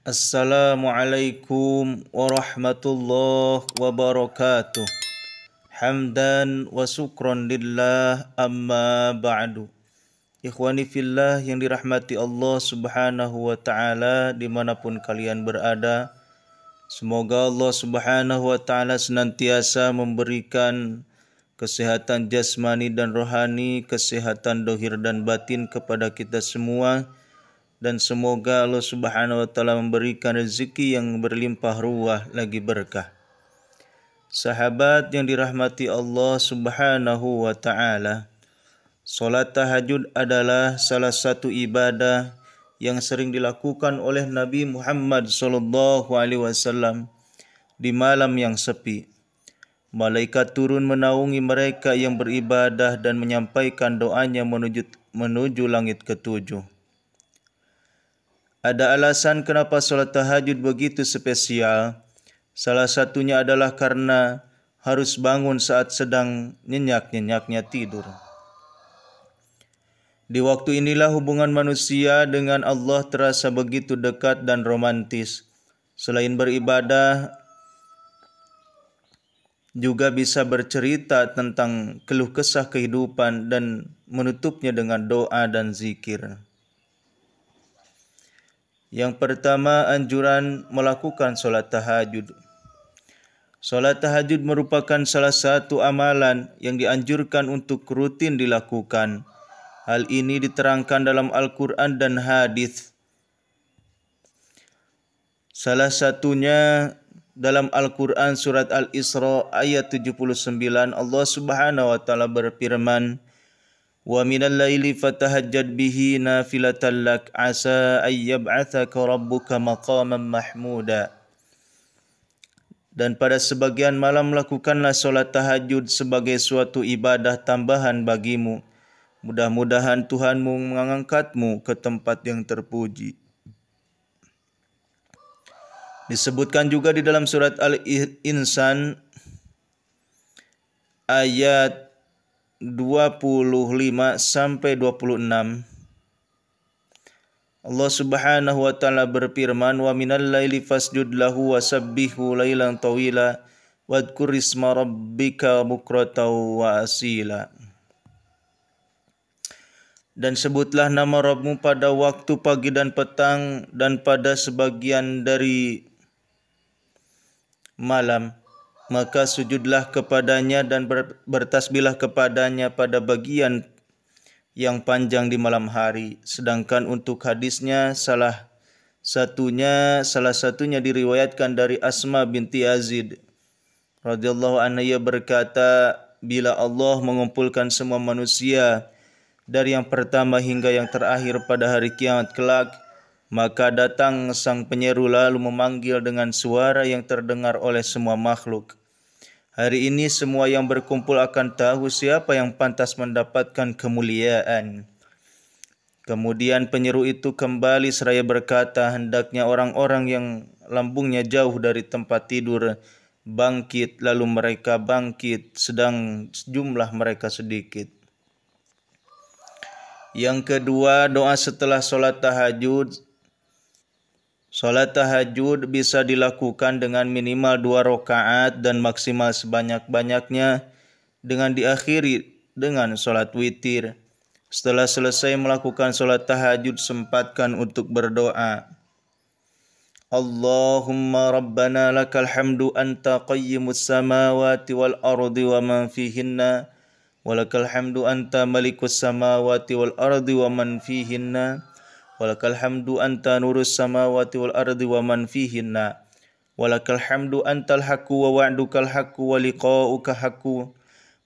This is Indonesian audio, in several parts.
Assalamualaikum warahmatullahi wabarakatuh. Hamdan wa syukran lillah amma ba'du. Ikhwani fillah yang dirahmati Allah subhanahu wa ta'ala dimanapun kalian berada, semoga Allah subhanahu wa ta'ala senantiasa memberikan kesehatan jasmani dan rohani, kesehatan dohir dan batin kepada kita semua. Dan semoga Allah subhanahu wa ta'ala memberikan rezeki yang berlimpah ruah lagi berkah. Sahabat yang dirahmati Allah subhanahu wa ta'ala, solat tahajud adalah salah satu ibadah yang sering dilakukan oleh Nabi Muhammad SAW di malam yang sepi. Malaikat turun menaungi mereka yang beribadah dan menyampaikan doanya menuju langit ketujuh. Ada alasan kenapa solat tahajud begitu spesial. Salah satunya adalah karena harus bangun saat sedang nyenyak-nyenyaknya tidur. Di waktu inilah hubungan manusia dengan Allah terasa begitu dekat dan romantis. Selain beribadah, juga bisa bercerita tentang keluh kesah kehidupan dan menutupnya dengan doa dan zikir. Yang pertama, anjuran melakukan solat tahajud. Solat tahajud merupakan salah satu amalan yang dianjurkan untuk rutin dilakukan. Hal ini diterangkan dalam Al-Quran dan hadis. Salah satunya dalam Al-Quran surat Al-Isra ayat 79, Allah subhanahu wa ta'ala berfirman, wa minal laili fatahajjad bihi nafilatan lak asa ayyab'athaka rabbuka maqaman mahmuda. Dan pada sebagian malam lakukanlah solat tahajud sebagai suatu ibadah tambahan bagimu. Mudah-mudahan Tuhanmu mengangkatmu ke tempat yang terpuji. Disebutkan juga di dalam surat Al-Insan ayat 25 sampai 26. Allah subhanahu wa ta'ala berfirman, wa minal laili fasjud lahu wa sabbihu lailan tawila wadhkur isma rabbika bukratan wa asila. Dan sebutlah nama Rabbmu pada waktu pagi dan petang dan pada sebagian dari malam. Maka sujudlah kepadanya dan bertasbihlah kepadanya pada bagian yang panjang di malam hari. Sedangkan untuk hadisnya salah satunya diriwayatkan dari Asma binti Yazid radhiyallahu anha, ia berkata, bila Allah mengumpulkan semua manusia dari yang pertama hingga yang terakhir pada hari kiamat kelak, maka datang sang penyeru lalu memanggil dengan suara yang terdengar oleh semua makhluk. Hari ini semua yang berkumpul akan tahu siapa yang pantas mendapatkan kemuliaan. Kemudian penyeru itu kembali seraya berkata, hendaknya orang-orang yang lambungnya jauh dari tempat tidur bangkit, lalu mereka bangkit sedang jumlah mereka sedikit. Yang kedua, doa setelah solat tahajud. Solat tahajud bisa dilakukan dengan minimal 2 rakaat dan maksimal sebanyak-banyaknya dengan diakhiri dengan solat witir. Setelah selesai melakukan solat tahajud, sempatkan untuk berdoa. Allahumma rabbana lakal hamdu anta qayyimus samawati wal ardi wa man fihinna walakal hamdu anta malikus samawati wal ardi wa man fihinna walakal hamdu anta nurus samawati wal ardi wa man fihinna walakal hamdu antal haqqu wa wa'dukal haqqu wa liqa'uka haqqu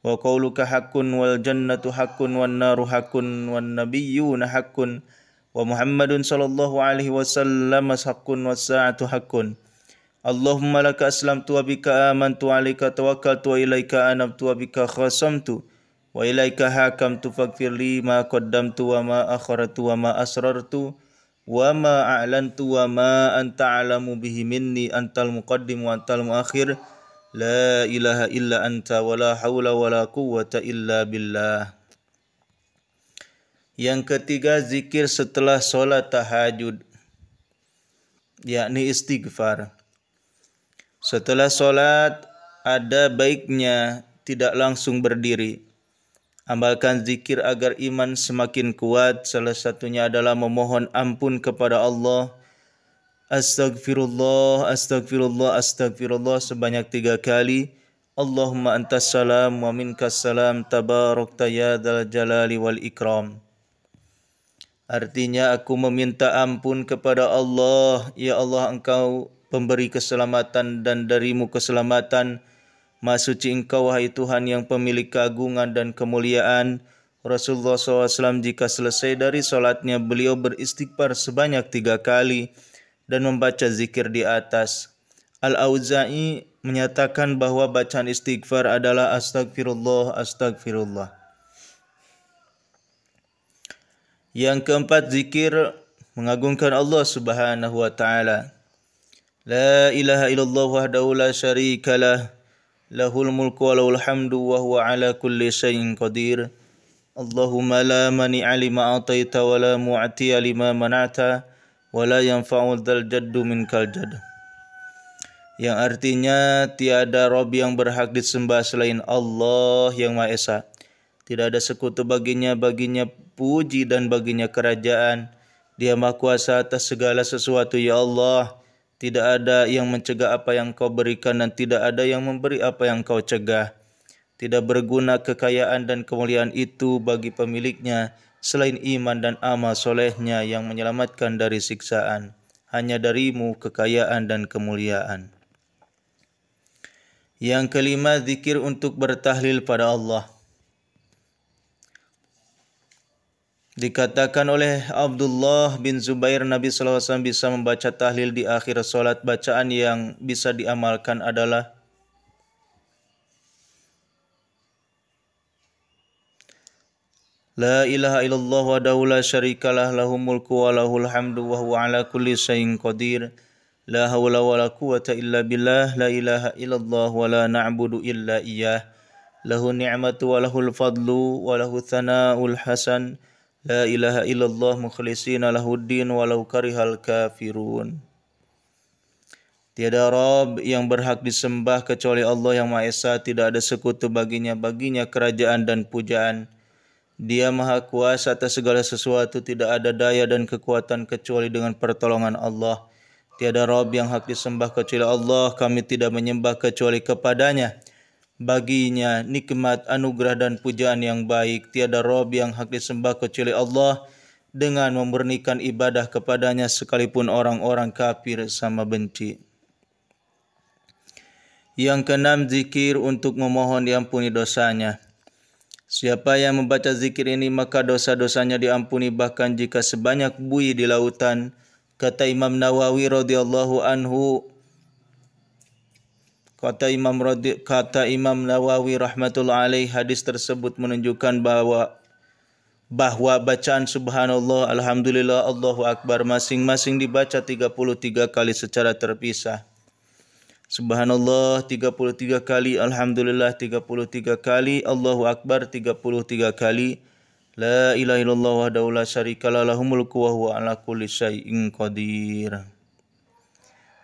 wa qawluka haqqun wal jannatu haqqun wan naru haqqun wan nabiyyuna haqqun wa Muhammadun sallallahu alaihi wasallam haqqun was sa'atu haqqun. Allahumma laka aslamtu wa bika amantu wa alaika tawakkaltu wa ilaika anabtu wa bika khasamtu wa ilaika hakamtu faghfir li ma qaddamtu wa ma akhartu wa ma asrartu wa ma a'lantu wa ma anta a'lamu bihi minni antal muqaddim wa antal muakhir la ilaha illa anta wa la hawla wa la quwwata illa billah. Yang ketiga, zikir setelah sholat tahajud. yakni istighfar. Setelah sholat, ada baiknya tidak langsung berdiri. Amalkan zikir agar iman semakin kuat. Salah satunya adalah memohon ampun kepada Allah. Astagfirullah, astagfirullah, astagfirullah sebanyak 3 kali. Allahumma antas salam wa minkas salam tabarakta ya dzal jalali wal ikram. Artinya aku meminta ampun kepada Allah. Ya Allah, Engkau pemberi keselamatan dan darimu keselamatan. Maha suci Engkau wahai Tuhan yang pemilik keagungan dan kemuliaan. Rasulullah SAW jika selesai dari solatnya beliau beristighfar sebanyak 3 kali dan membaca zikir di atas. Al-Auza'i menyatakan bahwa bacaan istighfar adalah astagfirullah, astagfirullah. Yang keempat, zikir mengagungkan Allah Subhanahu wa taala. La ilaha illallah wahdahu la syarikalah, lahul mulku wa lahul hamdu wa huwa ala kulli syai'in qadir. Allahumma la mani'a lima ataita wa la mu'tiya lima mana'ta wa la yanfa'u dzal jaddu minkal jadd. Yang artinya tiada Rob yang berhak disembah selain Allah yang Maha Esa. Tidak ada sekutu baginya puji dan baginya kerajaan. Dia Maha Kuasa atas segala sesuatu, ya Allah. Tidak ada yang mencegah apa yang Kau berikan dan tidak ada yang memberi apa yang Kau cegah. Tidak berguna kekayaan dan kemuliaan itu bagi pemiliknya selain iman dan amal solehnya yang menyelamatkan dari siksaan. Hanya darimu kekayaan dan kemuliaan. Yang kelima, zikir untuk bertahlil pada Allah. Dikatakan oleh Abdullah bin Zubair, Nabi SAW bisa membaca tahlil di akhir solat. Bacaan yang bisa diamalkan adalah La ilaha illallah wahdahu la syarikalah, lahul mulku wa lahul hamdu wa huwa ala kulli syai'in qadir. La hawla wa la quwata illa billah, la ilaha illallah wa la na'budu illa iyyah. Lahu ni'matu wa lahul fadlu wa lahu thana'ul hasan. La ilaha illallah mukhlishina lahuddin walau karihal kafirun. Tiada Rabb yang berhak disembah kecuali Allah yang Maha Esa. Tidak ada sekutu baginya kerajaan dan pujaan. Dia Maha Kuasa atas segala sesuatu. Tidak ada daya dan kekuatan kecuali dengan pertolongan Allah. Tiada Rabb yang hak disembah kecuali Allah. Kami tidak menyembah kecuali kepadanya. Baginya nikmat, anugerah dan pujaan yang baik. Tiada Rabb yang hak disembah kecuali Allah. Dengan memurnikan ibadah kepadanya sekalipun orang-orang kafir sama benci. Yang keenam, zikir untuk memohon diampuni dosanya. Siapa yang membaca zikir ini maka dosa-dosanya diampuni bahkan jika sebanyak buih di lautan. Kata Imam Nawawi radhiyallahu anhu. Kata Imam Nawawi rahmatullah alaih, hadis tersebut menunjukkan bahwa bacaan subhanallah, alhamdulillah, Allahu akbar masing-masing dibaca 33 kali secara terpisah. Subhanallah 33 kali, alhamdulillah 33 kali, Allahu akbar 33 kali. La ilaha illallah wahdahu la syarikalah, lahul mulku wa huwa ala kulli syai'in qadir.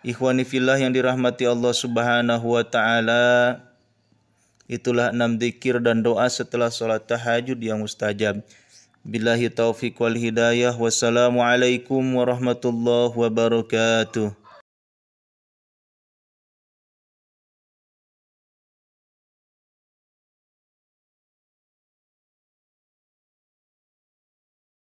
Ikhwani fillah yang dirahmati Allah Subhanahu wa taala, itulah 6 zikir dan doa setelah salat tahajud yang mustajab. Billahi taufiq wal hidayah. Wassalamualaikum warahmatullahi wabarakatuh.